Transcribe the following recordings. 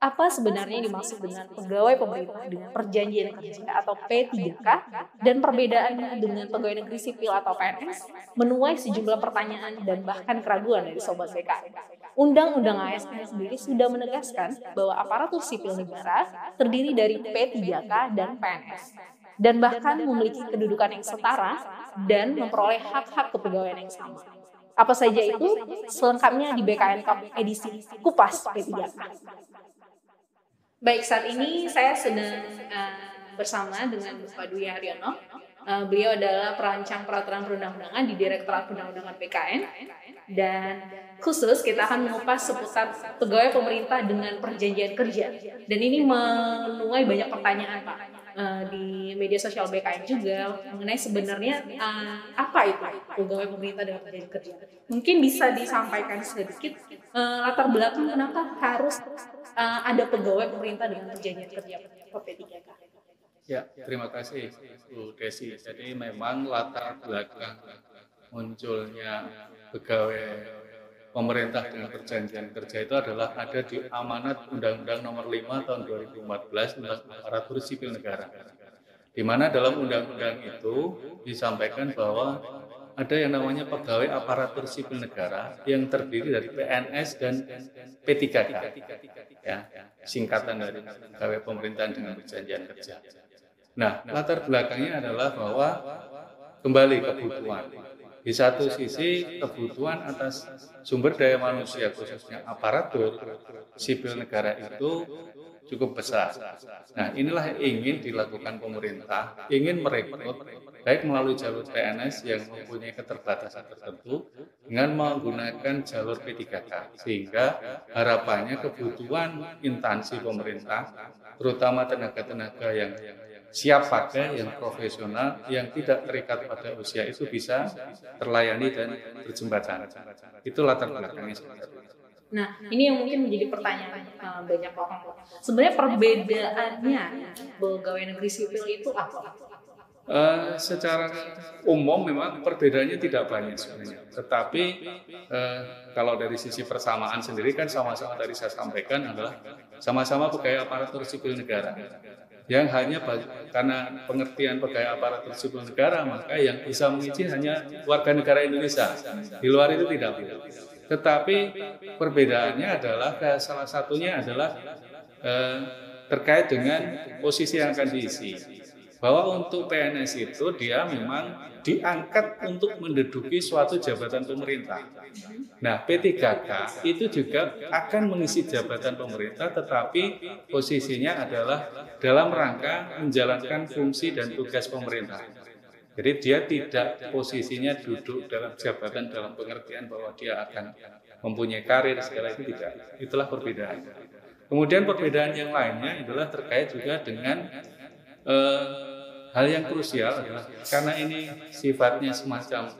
Apa sebenarnya yang dimaksud dengan pegawai pemerintah dengan perjanjian kerja atau P3K dan perbedaannya dengan pegawai negeri sipil atau PNS menuai sejumlah pertanyaan dan bahkan keraguan dari Sobat BKN. Undang-Undang ASN sendiri sudah menegaskan bahwa aparatur sipil negara terdiri dari P3K dan PNS dan bahkan memiliki kedudukan yang setara dan memperoleh hak-hak kepegawaian yang sama. Apa saja itu? Selengkapnya di BKN Talk edisi Kupas P3K. Baik, saat ini saya sedang bersama dengan Bapak Dwi Haryono. Beliau adalah perancang peraturan perundang-undangan di Direktorat Perundang-undangan BKN. Dan khusus kita akan mengupas seputar pegawai pemerintah dengan perjanjian kerja. Dan ini menuai banyak pertanyaan, Pak, di media sosial BKN juga mengenai sebenarnya apa itu pegawai pemerintah dengan perjanjian kerja. Mungkin bisa disampaikan sedikit latar belakang kenapa harus ada pegawai pemerintah dengan perjanjian kerja P3K. Ya, terima kasih Bu Desi. Jadi memang latar belakang munculnya pegawai pemerintah dengan perjanjian kerja itu adalah ada di amanat Undang-Undang Nomor 5 Tahun 2014 tentang aparatur sipil negara. Di mana dalam undang-undang itu disampaikan bahwa ada yang namanya pegawai aparatur sipil negara yang terdiri dari PNS dan P3K, ya, singkatan dari pegawai pemerintahan dengan perjanjian kerja. Nah, latar belakangnya adalah bahwa kembali kebutuhan. Di satu sisi kebutuhan atas sumber daya manusia khususnya aparatur sipil negara itu cukup besar. Nah, inilah yang ingin dilakukan pemerintah, ingin merekrut baik melalui jalur PNS yang mempunyai keterbatasan tertentu dengan menggunakan jalur P3K, sehingga harapannya kebutuhan instansi pemerintah, terutama tenaga-tenaga yang siap pakai, yang profesional, yang tidak terikat pada usia itu bisa terlayani dan berjembatan. Itu latar belakangnya sebenarnya. Nah, ini yang mungkin menjadi pertanyaan banyak orang. Sebenarnya perbedaannya pegawai negeri sipil itu apa? Secara umum memang perbedaannya tidak banyak sebenarnya. Tetapi kalau dari sisi persamaan sendiri kan sama-sama tadi saya sampaikan adalah sama-sama pegawai aparatur sipil negara. Yang hanya karena pengertian pegawai aparatur sipil negara, maka yang bisa mengizin hanya warga negara Indonesia. Di luar itu tidak bisa. Tetapi perbedaannya adalah salah satunya adalah terkait dengan posisi yang akan diisi. Bahwa untuk PNS itu dia memang diangkat untuk menduduki suatu jabatan pemerintah. Nah, P3K itu juga akan mengisi jabatan pemerintah, tetapi posisinya adalah dalam rangka menjalankan fungsi dan tugas pemerintah. Jadi dia tidak posisinya duduk dalam jabatan dalam pengertian bahwa dia akan mempunyai karir segala itu tidak. Itulah perbedaan. Kemudian perbedaan yang lainnya adalah terkait juga dengan hal yang krusial adalah karena ini sifatnya semacam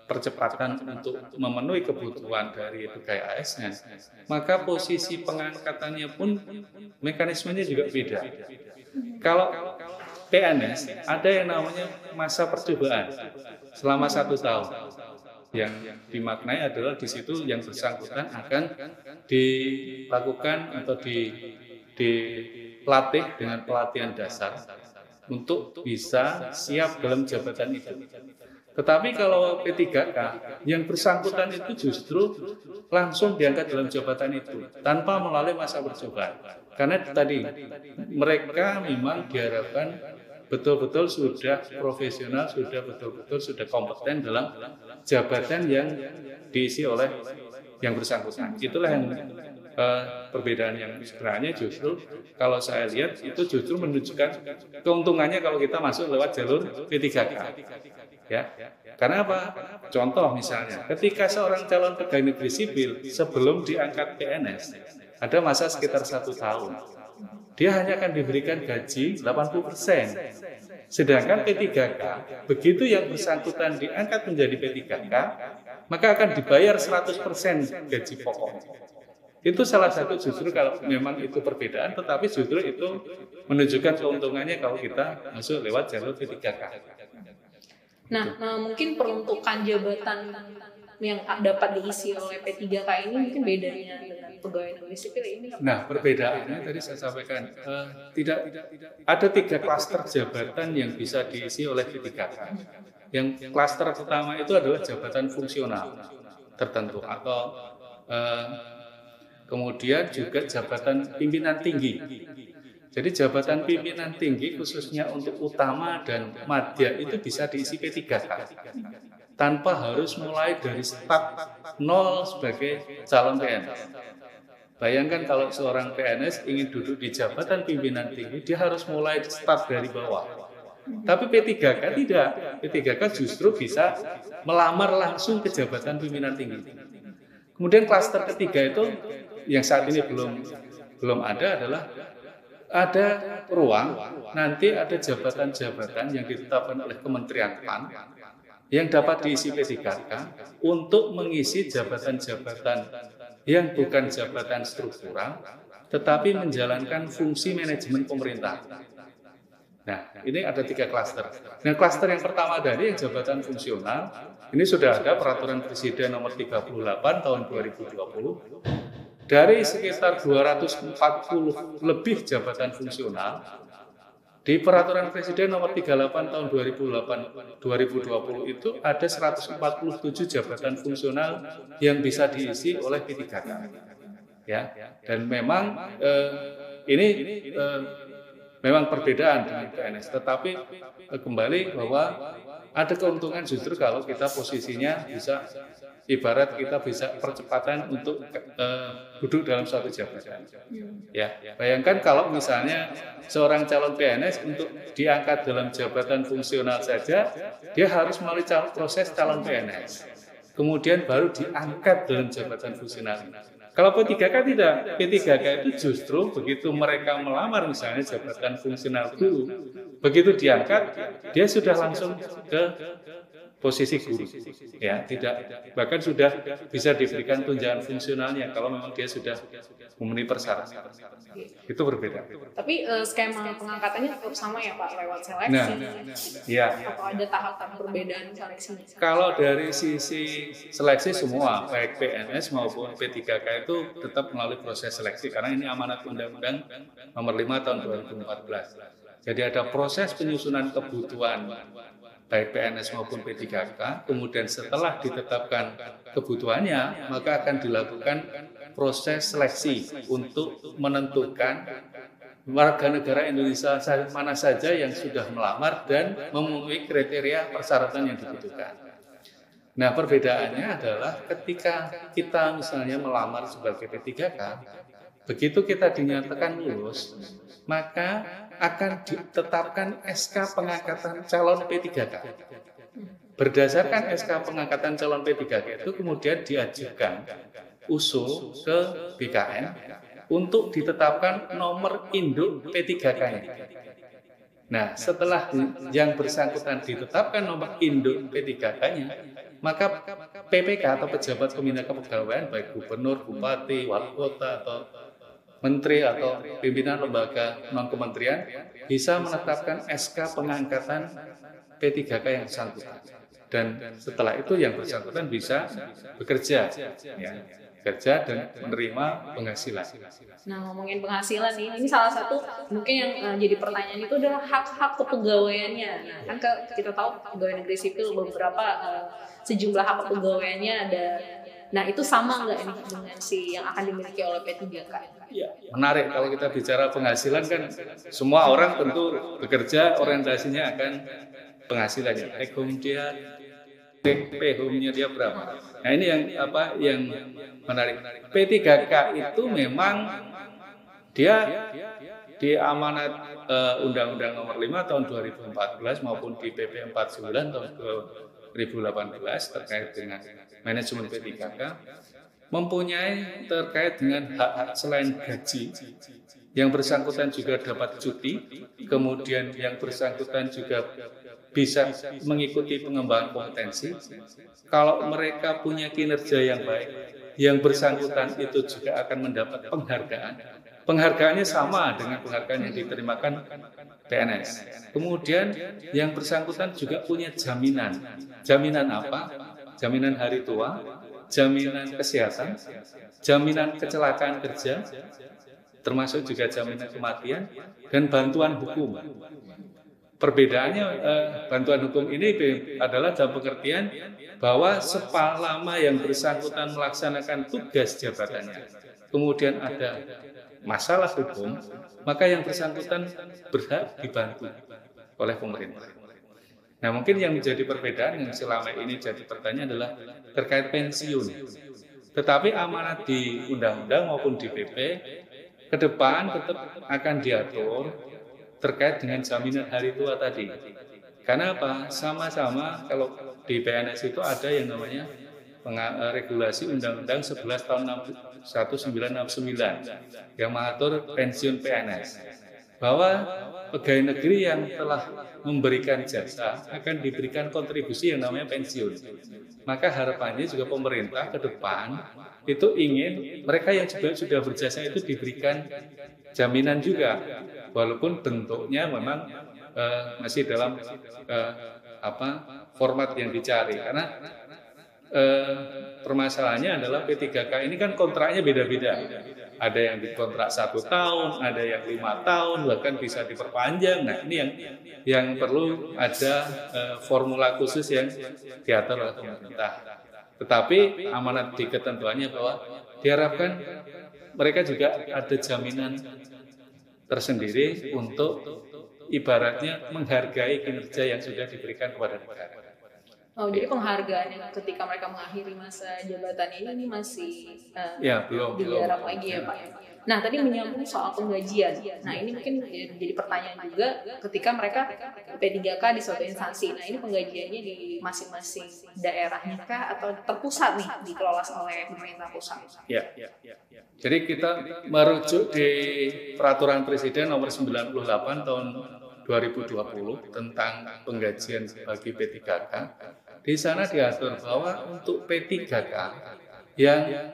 percepatan untuk memenuhi kebutuhan dari pegawai ASN, maka posisi pengangkatannya pun mekanismenya juga beda. Kalau PNS ada yang namanya masa percobaan selama 1 tahun, yang dimaknai adalah di situ yang bersangkutan akan dilakukan atau dilatih dengan pelatihan dasar untuk bisa siap dalam jabatan itu. Tetapi kalau P3K yang bersangkutan itu justru langsung diangkat dalam jabatan itu tanpa melalui masa percobaan. Karena tadi mereka memang diharapkan betul-betul sudah profesional, sudah kompeten dalam jabatan yang diisi oleh yang bersangkutan. Itulah yang perbedaan yang sebenarnya justru kalau saya lihat itu justru menunjukkan keuntungannya kalau kita masuk lewat jalur P3K. Ya, karena apa? Contoh misalnya, ketika seorang calon pegawai negeri sipil sebelum diangkat PNS ada masa sekitar 1 tahun, dia hanya akan diberikan gaji 80%. Sedangkan P3K, begitu yang bersangkutan diangkat menjadi P3K, maka akan dibayar 100% gaji pokok. Itu salah satu justru kalau memang itu perbedaan, tetapi justru itu menunjukkan keuntungannya kalau kita masuk lewat jalur P3K. Nah, mungkin peruntukan jabatan yang dapat diisi oleh P3K ini mungkin bedanya dengan pegawai negeri sipil ini apa? Nah, perbedaannya tadi saya sampaikan, tidak ada 3 klaster jabatan yang bisa diisi oleh P3K. Yang klaster pertama itu adalah jabatan fungsional tertentu atau kemudian juga jabatan pimpinan tinggi. Jadi jabatan pimpinan tinggi khususnya untuk utama dan madya itu bisa diisi P3K tanpa harus mulai dari start nol sebagai calon PNS. Bayangkan kalau seorang PNS ingin duduk di jabatan pimpinan tinggi, dia harus mulai start dari bawah. Tapi P3K tidak. P3K justru bisa melamar langsung ke jabatan pimpinan tinggi. Kemudian klaster ketiga itu yang saat ini belum ada adalah ada ruang, nanti ada jabatan-jabatan yang ditetapkan oleh Kementerian PAN yang dapat diisi P3K untuk mengisi jabatan-jabatan yang bukan jabatan struktural, tetapi menjalankan fungsi manajemen pemerintah. Nah, ini ada 3 klaster. Nah, klaster yang pertama dari yang jabatan fungsional, ini sudah ada Peraturan Presiden Nomor 38 Tahun 2020. Dari sekitar 240 lebih jabatan fungsional, di Peraturan Presiden Nomor 38 Tahun 2020 itu ada 147 jabatan fungsional yang bisa diisi oleh P3K. Ya, dan memang ini memang perbedaan dengan PNS, tetapi kembali bahwa ada keuntungan justru kalau kita posisinya bisa, ibarat kita bisa percepatan untuk duduk dalam suatu jabatan. Ya, bayangkan kalau misalnya seorang calon PNS untuk diangkat dalam jabatan fungsional saja, dia harus melalui proses calon PNS, kemudian baru diangkat dalam jabatan fungsional. Kalau P3K tidak, P3K itu justru begitu mereka melamar misalnya jabatan fungsional guru, begitu diangkat, dia sudah langsung ke posisi guru, ya, tidak, bahkan sudah bisa diberikan tunjangan fungsionalnya kalau memang dia sudah memenuhi persyaratan. Itu berbeda. Tapi skema pengangkatannya tetap sama ya Pak, lewat seleksi? Nah, ya. Atau ada tahap perbedaan seleksinya? Kalau dari sisi seleksi semua, baik PNS maupun P3K itu tetap melalui proses seleksi, karena ini amanat Undang-Undang Nomor 5 Tahun 2014. Jadi ada proses penyusunan kebutuhan baik PNS maupun P3K, kemudian setelah ditetapkan kebutuhannya, maka akan dilakukan proses seleksi untuk menentukan warga negara Indonesia mana saja yang sudah melamar dan memenuhi kriteria persyaratan yang dibutuhkan. Nah, perbedaannya adalah ketika kita misalnya melamar sebagai P3K, begitu kita dinyatakan lulus, maka akan ditetapkan SK pengangkatan calon P3K. Berdasarkan SK pengangkatan calon P3K itu kemudian diajukan usul ke BKN untuk ditetapkan nomor induk P3K-nya. Nah, setelah yang bersangkutan ditetapkan nomor induk P3K-nya, maka PPK atau pejabat pembina kepegawaian, baik gubernur, bupati, wali kota, atau menteri atau pimpinan lembaga non-kementerian bisa menetapkan SK pengangkatan P3K yang bersangkutan. Dan setelah itu yang bersangkutan bisa bekerja, ya, bekerja dan menerima penghasilan. Nah, ngomongin penghasilan nih, ini salah satu mungkin yang jadi pertanyaan itu adalah hak-hak kepegawaiannya. Nah, kan kita tahu pegawai negeri sipil beberapa sejumlah hak kepegawaiannya ada. Nah, itu sama nggak ini dengan yang akan dimiliki oleh P3K? Ya, menarik kalau kita bicara penghasilan kan semua orang tentu bekerja orientasinya akan penghasilannya. Take home dia berapa? Nah, ini yang menarik. P3K itu memang dia di amanat Undang-Undang Nomor 5 Tahun 2014 maupun di PP 49 Tahun 2018 terkait dengan manajemen P3K mempunyai terkait dengan hak-hak selain gaji. Yang bersangkutan juga dapat cuti, kemudian yang bersangkutan juga bisa mengikuti pengembangan kompetensi. Kalau mereka punya kinerja yang baik, yang bersangkutan itu juga akan mendapat penghargaan. Penghargaannya sama dengan penghargaan yang diterimakan PNS. Kemudian yang bersangkutan juga punya jaminan. Jaminan apa? Jaminan hari tua, jaminan kesehatan, jaminan kecelakaan kerja, termasuk juga jaminan kematian, dan bantuan hukum. Perbedaannya bantuan hukum ini adalah dalam pengertian bahwa selama yang bersangkutan melaksanakan tugas jabatannya, kemudian ada masalah hukum, maka yang bersangkutan berhak dibantu oleh pemerintah. Nah, mungkin yang menjadi perbedaan yang selama ini jadi pertanyaan adalah terkait pensiun. Tetapi amanat di undang-undang maupun di PP ke depan tetap akan diatur terkait dengan jaminan hari tua tadi. Karena apa? Sama-sama kalau di PNS itu ada yang namanya regulasi Undang-Undang 11 tahun 1969 yang mengatur pensiun PNS. Bahwa pegawai negeri yang telah memberikan jasa akan diberikan kontribusi yang namanya pensiun. Maka harapannya juga pemerintah ke depan itu ingin mereka yang juga sudah berjasa itu diberikan jaminan juga, walaupun bentuknya memang masih dalam format yang dicari. Karena permasalahannya adalah P3K ini kan kontraknya beda-beda. Ada yang dikontrak 1 tahun, ada yang 5 tahun, bahkan bisa diperpanjang. Nah, ini yang perlu ada formula khusus yang diatur oleh pemerintah. Tetapi amanat di ketentuannya bahwa diharapkan mereka juga ada jaminan tersendiri untuk ibaratnya menghargai kinerja yang sudah diberikan kepada negara. Oh, jadi penghargaan yang ketika mereka mengakhiri masa jabatannya ini masih belum digarap lagi ya Pak. Nah, tadi menyambung soal penggajian. Nah, ini mungkin jadi pertanyaan juga ketika mereka P3K di suatu instansi. Nah, ini penggajiannya di masing-masing daerahnya kah atau terpusat nih dikelola oleh pemerintah pusat? Ya. Jadi kita merujuk di Peraturan Presiden Nomor 98 Tahun 2020 tentang penggajian bagi P3K. Di sana diatur bahwa untuk P3K yang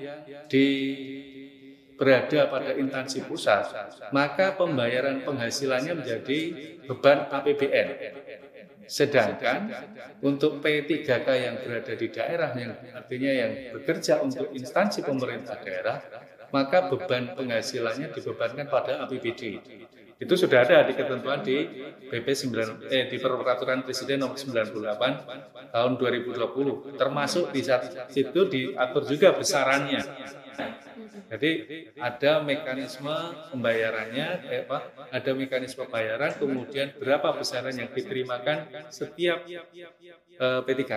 berada pada instansi pusat, maka pembayaran penghasilannya menjadi beban APBN. Sedangkan untuk P3K yang berada di daerah, yang artinya yang bekerja untuk instansi pemerintah daerah, maka beban penghasilannya dibebankan pada APBD. Itu sudah ada di ketentuan di di Peraturan Presiden Nomor 98 Tahun 2020. Termasuk di situ diatur juga besarannya. Jadi ada mekanisme pembayarannya, ada mekanisme pembayaran, kemudian berapa besaran yang diterimakan setiap P3K.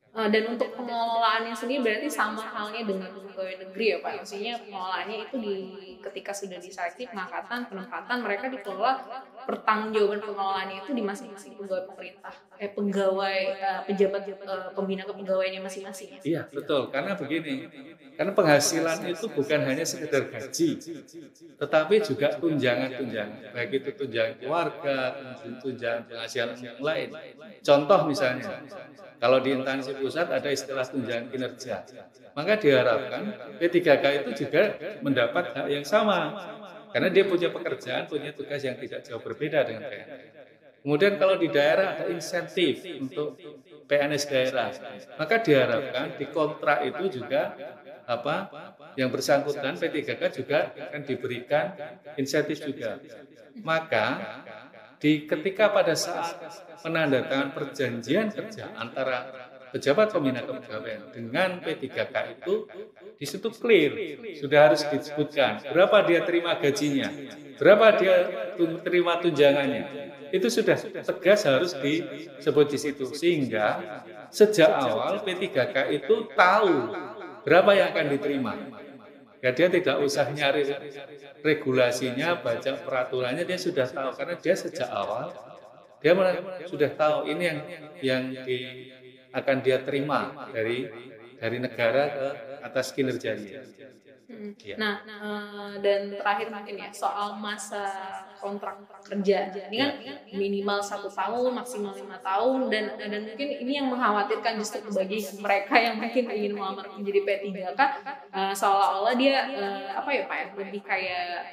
Dan untuk pengelolaannya sendiri berarti sama halnya dengan pegawai negeri ya Pak. Maksudnya pengelolaannya itu ketika sudah diseleksi pengangkatan, penempatan, mereka dikelola, pertanggungjawaban pengelolaannya itu di masing-masing pegawai pemerintah, pejabat pembina kepegawaiannya masing-masing. Iya betul, karena begini, karena penghasilan itu bukan hanya sekedar gaji, tetapi juga tunjangan-tunjangan, baik itu tunjangan keluarga, tunjangan penghasilan yang lain. Contoh misalnya, kalau di instansi pusat ada istilah tunjangan kinerja, maka diharapkan P3K itu juga mendapat hak yang sama, karena dia punya pekerjaan, punya tugas yang tidak jauh berbeda dengan PNS. Kemudian kalau di daerah ada insentif untuk PNS daerah, maka diharapkan di kontrak itu juga yang bersangkutan P3K juga akan diberikan insentif juga. Maka ketika pada saat penandatangan perjanjian kerja antara pejabat pembina kepegawaian dengan P3K itu di situ clear, sudah harus disebutkan berapa dia terima gajinya, berapa dia terima tunjangannya. Itu sudah tegas harus disebut di situ, sehingga sejak awal P3K itu tahu berapa yang akan diterima. Ya, dia tidak usah nyari regulasinya, baca peraturannya, dia sudah tahu karena dia sejak awal dia sudah tahu ini yang akan dia terima dari negara ke atas kinerjanya. Ya. Nah, dan terakhir mungkin ya soal masa kontrak kerja. Ini kan minimal 1 tahun, maksimal 5 tahun, dan mungkin ini yang mengkhawatirkan justru bagi mereka yang mungkin ingin melamar menjadi P3K, seolah-olah dia lebih kayak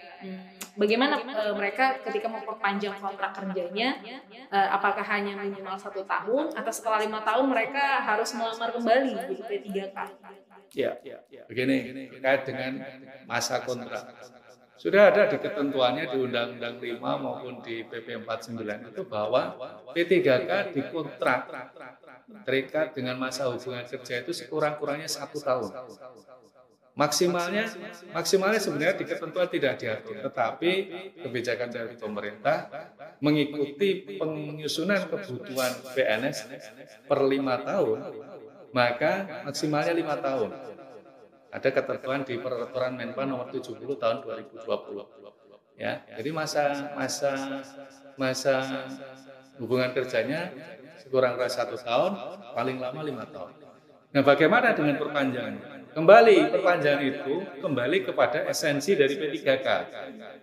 Bagaimana mereka ketika memperpanjang kontrak kerjanya, apakah hanya minimal 1 tahun atau setelah 5 tahun mereka harus melamar kembali jadi P3K? Ya, begini terkait dengan masa kontrak. Sudah ada di ketentuannya di Undang-Undang 5 maupun di PP 49 itu bahwa P3K dikontrak terikat dengan masa hubungan kerja itu sekurang-kurangnya 1 tahun. Maksimalnya sebenarnya di ketentuan tidak diatur, tetapi kebijakan dari pemerintah mengikuti penyusunan kebutuhan PNS per 5 tahun, maka maksimalnya 5 tahun. Ada ketentuan di Peraturan Menpan Nomor 70 Tahun 2020. Ya, jadi masa hubungan kerjanya sekurang-kurangnya 1 tahun, paling lama 5 tahun. Nah, bagaimana dengan perpanjangan? Kembali perpanjangan itu kembali kepada esensi dari P3K.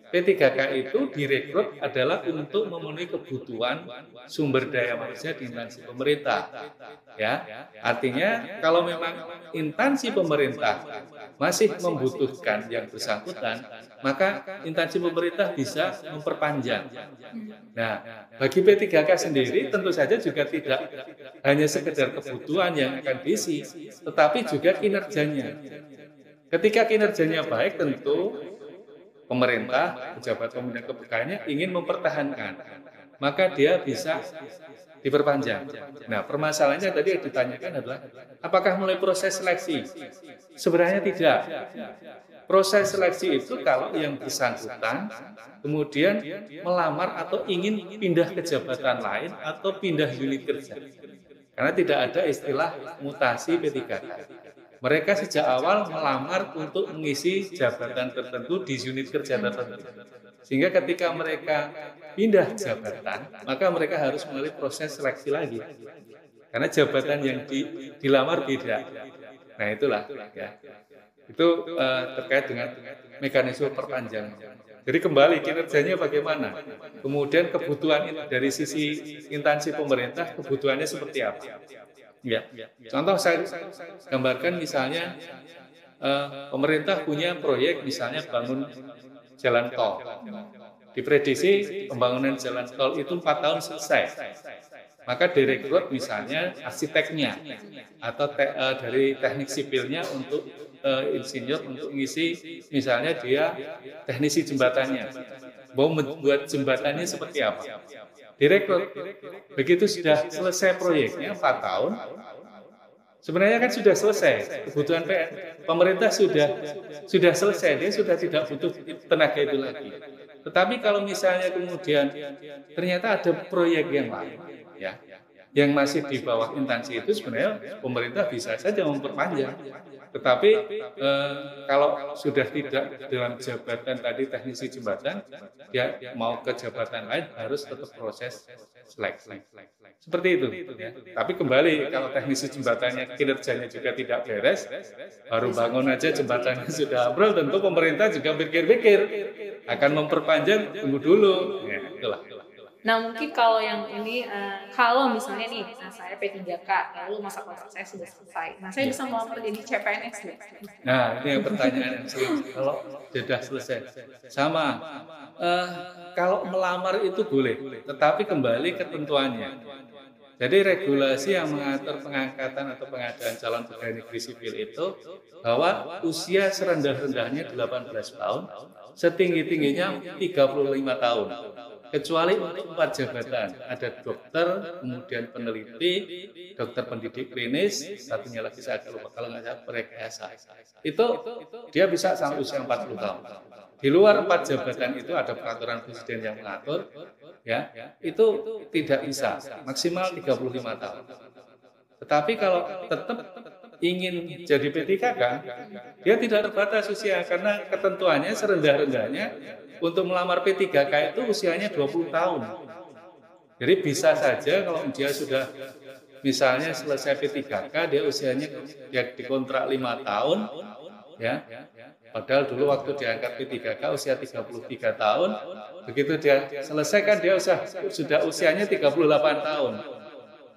P3K itu direkrut adalah untuk memenuhi kebutuhan sumber daya manusia di instansi pemerintah. Ya, artinya kalau memang instansi pemerintah masih membutuhkan yang bersangkutan, maka instansi pemerintah bisa memperpanjang. Nah, bagi P3K sendiri tentu saja juga tidak hanya sekedar kebutuhan yang akan diisi, tetapi juga kinerjanya. Ketika kinerjanya baik, tentu pemerintah, pejabat pembina kepegawaiannya ingin mempertahankan, maka dia bisa diperpanjang. Nah, permasalahannya tadi yang ditanyakan adalah apakah mulai proses seleksi? Sebenarnya tidak. Proses seleksi itu kalau yang bersangkutan kemudian melamar atau ingin pindah ke jabatan lain atau pindah unit kerja. Karena tidak ada istilah mutasi P3K. Mereka sejak awal melamar untuk mengisi jabatan tertentu di unit kerja tertentu. Sehingga ketika mereka pindah jabatan, maka mereka harus melalui proses seleksi lagi. Karena jabatan yang dilamar beda. Nah, itulah ya. Itu terkait dengan mekanisme perpanjangan. Jadi kembali kinerjanya bagaimana? Kemudian kebutuhan dari sisi instansi pemerintah, kebutuhannya seperti apa? Ya. Contoh saya gambarkan misalnya pemerintah punya proyek misalnya bangun jalan tol. Diprediksi pembangunan jalan tol itu 4 tahun selesai. Maka direkrut misalnya arsiteknya atau dari teknik sipilnya untuk insinyur untuk mengisi misalnya dia teknisi jembatannya. Mau membuat jembatannya seperti apa? Direkrut. Begitu sudah selesai proyeknya 4 tahun, sebenarnya kan sudah selesai. Kebutuhan pemerintah sudah selesai, dia sudah tidak butuh tenaga itu lagi. Tetapi kalau misalnya kemudian ternyata ada proyek yang lain, ya, yang masih di bawah instansi itu sebenarnya pemerintah bisa saja memperpanjang. Tetapi kalau sudah tidak dalam jabatan tadi teknisi jembatan, dia mau ke jabatan lain harus tetap proses seleksi. Seperti itu. Ya. Tapi kembali kalau teknisi jembatannya kinerjanya juga tidak beres, baru bangun aja jembatannya sudah ambrol, tentu pemerintah juga pikir-pikir akan memperpanjang, tunggu dulu. Ya, itulah. Nah, mungkin kalau yang ini, kalau misalnya nih, saya P3K, lalu masa kontrak saya sudah selesai. Nah, saya bisa melamar jadi CPNS nih. Nah, ini yang pertanyaan yang sering. Kalau sudah selesai. Sama. Kalau melamar itu boleh, tetapi kembali ketentuannya. Jadi regulasi yang mengatur pengangkatan atau pengadaan calon pegawai negeri sipil itu bahwa usia serendah-rendahnya 18 tahun, setinggi-tingginya 35 tahun. Kecuali untuk 4 jabatan, ada dokter, kemudian peneliti, dokter pendidik klinis, satunya lagi saya lupa kalau nggak salah rekayasa. Itu dia bisa sampai usia 40 tahun. Di luar 4 jabatan itu ada peraturan presiden yang mengatur, ya, itu tidak bisa, maksimal 35 tahun. Tetapi kalau tetap ingin jadi P3K, dia tidak terbatas usia karena ketentuannya serendah-rendahnya. Untuk melamar P3K itu usianya 20 tahun. Jadi bisa saja kalau dia sudah misalnya selesai P3K, dia usianya dia dikontrak 5 tahun, ya. Padahal dulu waktu diangkat P3K usia 33 tahun, begitu dia selesai kan dia sudah usianya 38 tahun.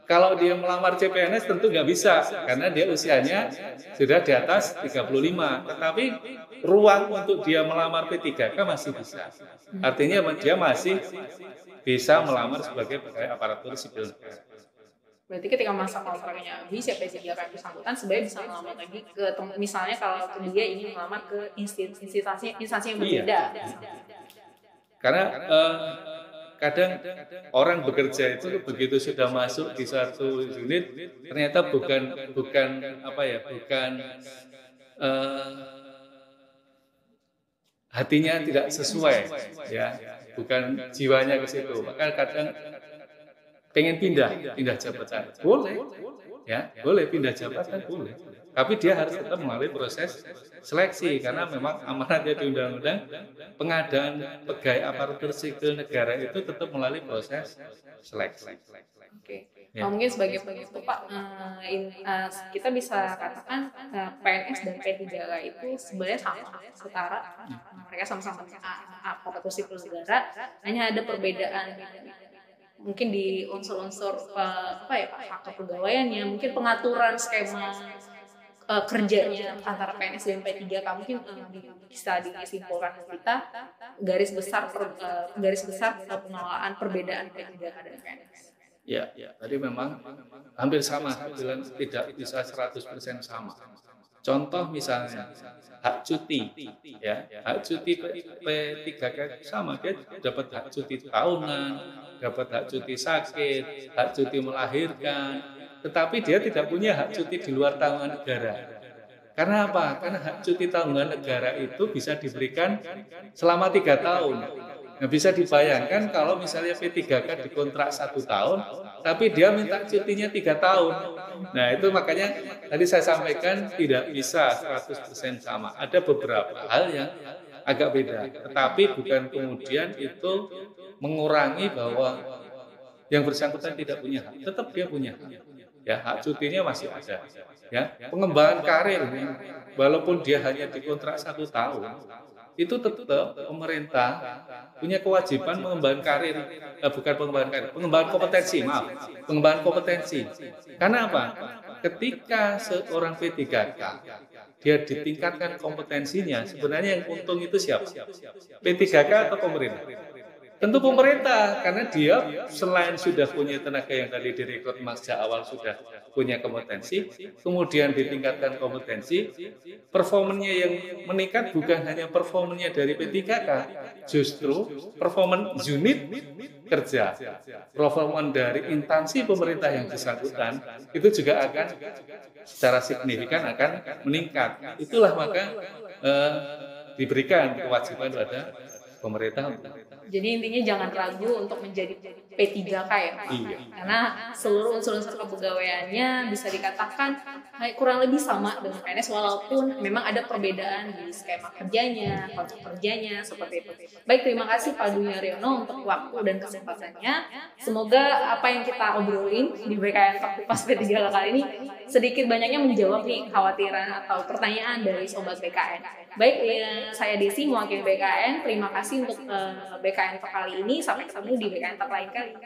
Kalau dia melamar CPNS tentu nggak bisa, karena dia usianya sudah di atas 35. Tetapi ruang untuk dia melamar P3K masih bisa. Artinya dia masih bisa melamar sebagai pegawai aparatur sipil negara. Berarti ketika masa kontraknya habis, ya P3K bersangkutan sebenarnya bisa melamar lagi ke misalnya kalau dia ingin melamar ke instansi yang berbeda. Iya. Karena kadang orang bekerja itu begitu sudah masuk di satu unit ternyata bukan hatinya tidak sesuai, ya, bukan jiwanya ke situ. Maka kadang pengen pindah jabatan, boleh, ya, boleh pindah jabatan, boleh. Tapi dia harus tetap melalui proses seleksi, karena memang amanatnya di undang-undang pengadaan pegawai aparatur sipil negara itu tetap melalui proses seleksi. Oke. Ya. Mungkin sebagai penutup Pak, kita bisa katakan PNS dan P3K itu sebenarnya sama, setara. Mereka sama-sama aparatur sipil negara, hanya ada perbedaan mungkin di unsur-unsur hak kepegawaiannya, mungkin pengaturan skema kerjanya antara PNS dan P3K mungkin bisa disimpulkan kita garis besar pengelolaan perbedaan P3K dan PNS. Ya, tadi memang hampir sama, bilang tidak bisa 100% sama. Contoh misalnya hak cuti, ya, hak cuti P3K sama, dia dapat hak cuti tahunan, dapat hak cuti sakit, hak cuti melahirkan, tetapi dia tidak punya hak cuti di luar tanggungan negara. Karena apa? Karena hak cuti tanggungan negara itu bisa diberikan selama 3 tahun. Nah, bisa dibayangkan kalau misalnya P3K dikontrak 1 tahun, tapi dia minta cutinya 3 tahun. Nah, itu makanya tadi saya sampaikan tidak bisa 100% sama. Ada beberapa hal yang agak beda, tetapi bukan kemudian itu mengurangi bahwa yang bersangkutan tidak punya hak. Tetap dia punya hak. Ya, hak cutinya masih ada. Ya, pengembangan karir, walaupun dia hanya dikontrak 1 tahun, itu tetap pemerintah punya kewajiban mengembangkan karir, pengembangan kompetensi, pengembangan kompetensi. Karena apa? Ketika seorang P3K dia ditingkatkan kompetensinya, sebenarnya yang untung itu siapa? P3K atau pemerintah? Tentu pemerintah, karena dia selain sudah punya tenaga yang tadi direkrut sejak awal sudah punya kompetensi, kemudian ditingkatkan kompetensi, performanya yang meningkat bukan hanya performanya dari P3K, justru performa unit kerja, performa dari instansi pemerintah yang bersangkutan itu juga akan secara signifikan akan meningkat. Itulah maka diberikan kewajiban pada pemerintah. Jadi intinya jangan ragu untuk menjadi P3K ya Pak. Iya. Karena seluruh unsur-unsur kepegawaiannya bisa dikatakan kurang lebih sama dengan PNS, walaupun memang ada perbedaan di skema kerjanya, kontrak kerjanya, seperti itu. Baik, terima kasih Pak Dwi Haryono untuk waktu dan kesempatannya. Semoga apa yang kita obrolin di BKN Talk Kupas P3K kali ini sedikit banyaknya menjawab nih kekhawatiran atau pertanyaan dari Sobat BKN. Baik, saya Desi mewakili BKN. Terima kasih untuk BKN Talk kali ini. Sampai ketemu di BKN Talk lain kali.